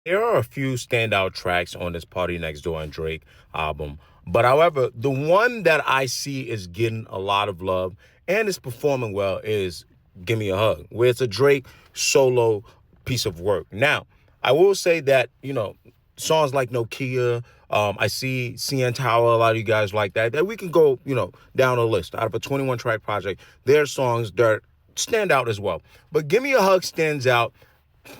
There are a few standout tracks on this Party Next Door and Drake album. But however, the one that I see is getting a lot of love and is performing well is Gimme a Hug, where it's a Drake solo piece of work. Now, I will say that, songs like Nokia, I see CN Tower, a lot of you guys like that we can go, down a list. Out of a 21 track project, there are songs that stand out as well. But Gimme a Hug stands out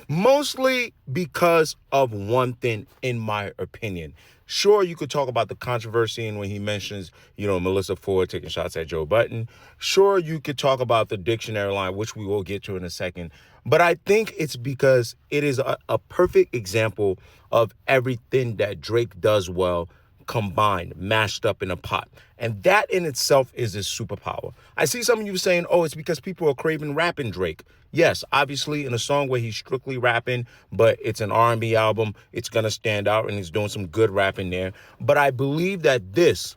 mostly because of one thing, in my opinion. Sure, you could talk about the controversy and when he mentions, Melissa Ford taking shots at Joe Button. Sure, you could talk about the dictionary line, which we will get to in a second. But I think it's because it is a perfect example of everything that Drake does well combined, mashed up in a pot. And that in itself is his superpower. I see some of you saying, oh, it's because people are craving rapping Drake. Yes, obviously in a song where he's strictly rapping, but it's an R&B album, it's going to stand out and he's doing some good rapping there. But I believe that this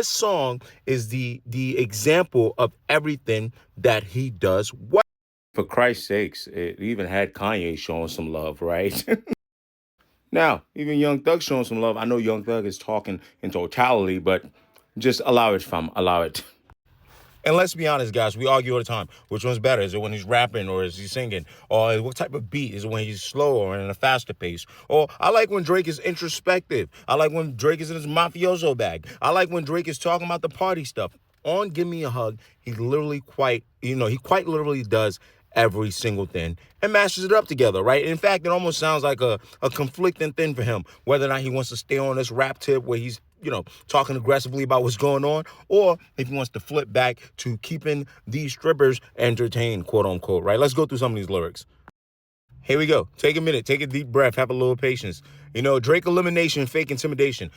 song is the example of everything that he does well. For Christ's sakes, it even had Kanye showing some love, right? Now, even Young Thug showing some love. I know Young Thug is talking in totality, but just allow it, fam. Allow it. And let's be honest, guys, we argue all the time. Which one's better? Is it when he's rapping or is he singing? Or what type of beat? Is it when he's slow or in a faster pace? Or I like when Drake is introspective. I like when Drake is in his mafioso bag. I like when Drake is talking about the party stuff. On Give Me a Hug, he quite literally does every single thing and mashes it up together, right? In fact, it almost sounds like a conflicting thing for him, whether or not he wants to stay on this rap tip where he's, talking aggressively about what's going on, or if he wants to flip back to keeping these strippers entertained, quote unquote, right? Let's go through some of these lyrics. Here we go. Take a minute. Take a deep breath. Have a little patience. Drake elimination, fake intimidation.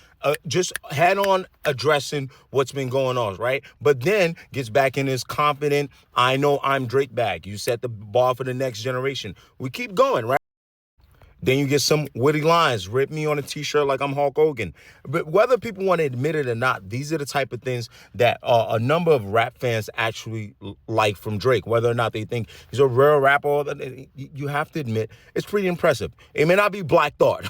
Just head on addressing what's been going on, right? But then gets back in his confident, I know I'm Drake bag. You set the bar for the next generation. We keep going, right? Then you get some witty lines. Rip me on a t-shirt like I'm Hulk Hogan. But whether people want to admit it or not, these are the type of things that a number of rap fans actually like from Drake. Whether or not they think he's a real rapper, you have to admit it's pretty impressive. It may not be Black Thought,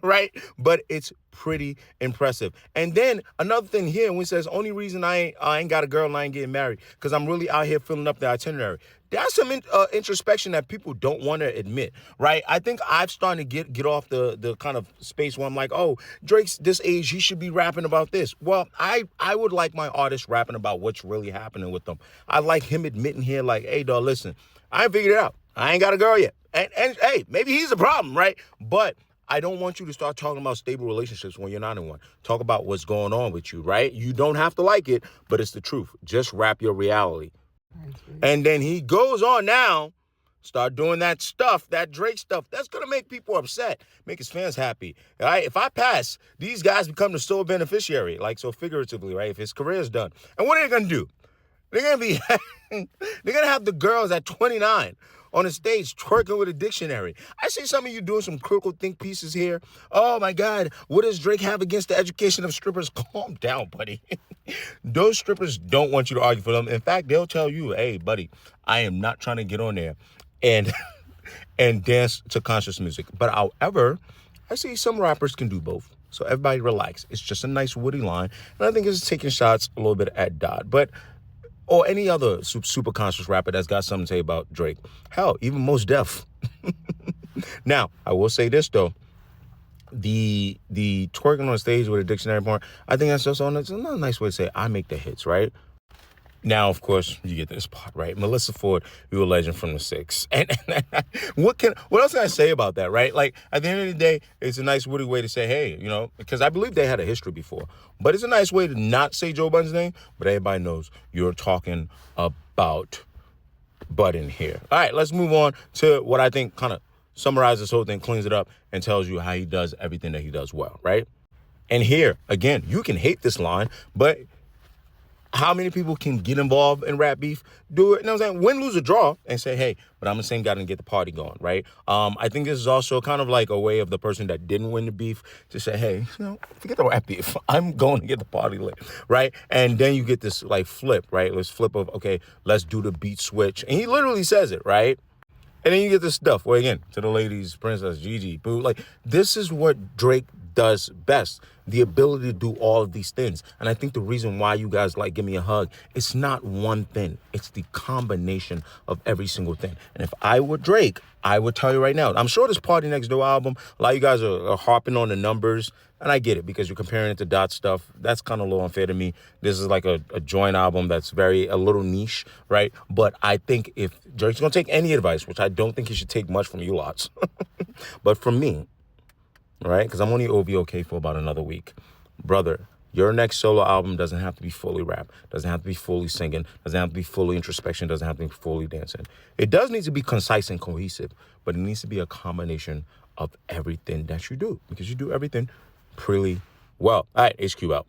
right? But it's pretty impressive. And then another thing here, when he says, only reason I ain't got a girl and I ain't getting married, because I'm really out here filling up the itinerary. That's some introspection that people don't want to admit, right? I think I've started to get off the kind of space where I'm like, oh, Drake's this age, he should be rapping about this. Well, I would like my artists rapping about what's really happening with them. I like him admitting here, like, hey, dog, listen, I ain't figured it out. I ain't got a girl yet. And hey, maybe he's a problem, right? But I don't want you to start talking about stable relationships when you're not in one. Talk about what's going on with you, right? You don't have to like it, but it's the truth. Just rap your reality. And then he goes on now, start doing that stuff, that Drake stuff. That's going to make people upset, make his fans happy. All right, if I pass, these guys become the sole beneficiary, like so figuratively, right? If his career is done. And what are they going to do? They're going to be, they're going to have the girls at 29 on the stage twerking with a dictionary. I see some of you doing some critical think pieces here. Oh my God, what does Drake have against the education of strippers? Calm down, buddy. Those strippers don't want you to argue for them. In fact, they'll tell you, hey, buddy, I am not trying to get on there and and dance to conscious music. But however, I see some rappers can do both. So everybody relax. It's just a nice woody line. And I think it's taking shots a little bit at Dodd. But or any other super conscious rapper that's got something to say about Drake. Hell, even Mos Def. Now, I will say this, though. The twerking on stage with a dictionary part, I think that's just another nice way to say I make the hits, right? Now, of course, you get this part, right? Melissa Ford, you a legend from the six. And what else can I say about that, right? Like, at the end of the day, it's a nice witty way to say, hey, because I believe they had a history before. But it's a nice way to not say Joe Budden's name, but everybody knows you're talking about Budden here. All right, let's move on to what I think kind of summarizes this whole thing, cleans it up, and tells you how he does everything that he does well, right? And here, again, you can hate this line, but how many people can get involved in rap beef, do it, you know what I'm saying, win, lose, or draw, and say, hey, but I'm the same guy and get the party going, right? I think this is also kind of like a way of the person that didn't win the beef to say, hey, forget the rap beef. I'm going to get the party lit, right? And then you get this like flip, right? Let's flip of, okay, let's do the beat switch. And he literally says it, right? And then you get this stuff where, again, to the ladies, Princess, Gigi, Boo, like, this is what Drake does best. The ability to do all of these things. And I think the reason why you guys like Give Me a Hug, it's not one thing. It's the combination of every single thing. And if I were Drake, I would tell you right now, I'm sure this Party Next Door album, a lot of you guys are harping on the numbers. And I get it, because you're comparing it to Dot stuff. That's kind of a little unfair to me. This is like a joint album that's a little niche, right? But I think if Drake's going to take any advice, which I don't think he should take much from you lots, but from me, right? Because I'm only OVOK for about another week. Brother, your next solo album doesn't have to be fully rap, doesn't have to be fully singing, doesn't have to be fully introspection, doesn't have to be fully dancing. It does need to be concise and cohesive, but it needs to be a combination of everything that you do, because you do everything pretty well. All right, HQ out.